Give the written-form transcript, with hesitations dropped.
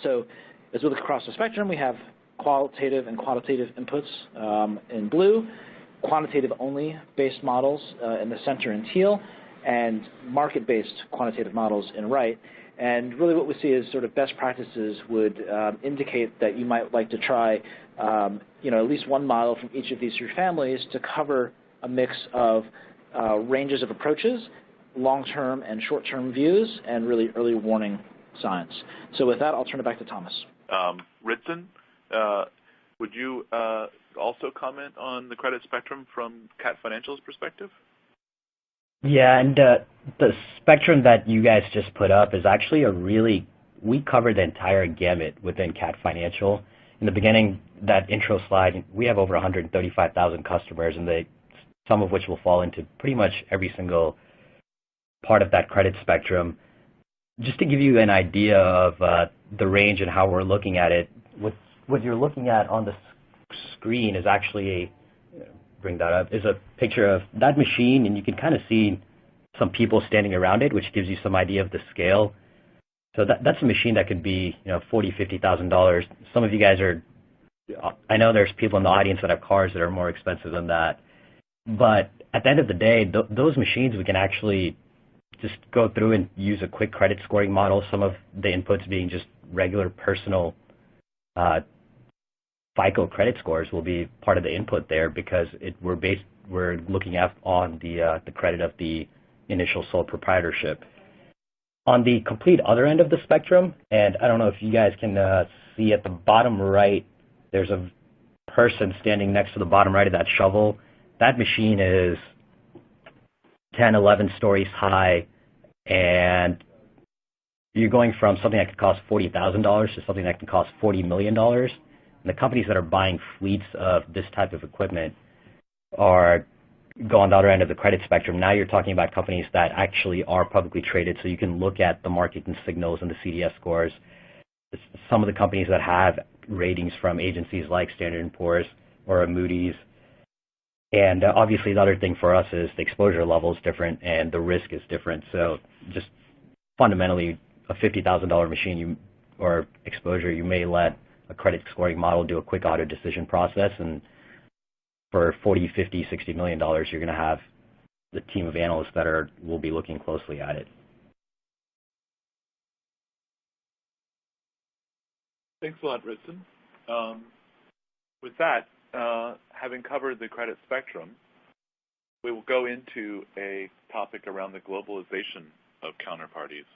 So as we look across the spectrum, we have qualitative and quantitative inputs in blue, quantitative-only based models in the center in teal, and market-based quantitative models in right. And really what we see is sort of best practices would indicate that you might like to try at least one model from each of these three families to cover a mix of ranges of approaches, long-term and short-term views, and really early warning signs. So with that, I'll turn it back to Thomas. Ritson, would you also comment on the credit spectrum from Cat Financial's perspective? Yeah, and the spectrum that you guys just put up is actually we covered the entire gamut within Cat Financial. In the beginning, that intro slide, we have over 135,000 customers, and some of which will fall into pretty much every single part of that credit spectrum. Just to give you an idea of the range and how we're looking at it, what you're looking at on the screen is actually bring that up, is a picture of that machine, and you can kind of see some people standing around it, which gives you some idea of the scale. So that's a machine that could be, $40,000, $50,000. Some of you guys I know there's people in the audience that have cars that are more expensive than that. But at the end of the day, those machines, we can actually just go through and use a quick credit scoring model, some of the inputs being just regular personal FICO credit scores will be part of the input there, because we're looking at on the credit of the initial sole proprietorship. On the complete other end of the spectrum, and I don't know if you guys can see at the bottom right, there's a person standing next to the bottom right of that shovel. That machine is 10, 11 stories high, and you're going from something that could cost $40,000 to something that can cost $40 million. And the companies that are buying fleets of this type of equipment are going on the other end of the credit spectrum. Now you're talking about companies that actually are publicly traded, so you can look at the market and signals and the CDS scores. Some of the companies that have ratings from agencies like Standard & Poor's or Moody's. And obviously the other thing for us is the exposure level is different and the risk is different. So just fundamentally, a $50,000 machine or exposure, you may let a credit scoring model do a quick audit decision process, and for $40, $50, $60 million, you're going to have the team of analysts that will be looking closely at it. Thanks a lot, Ritson. With that, having covered the credit spectrum, we will go into a topic around the globalization of counterparties.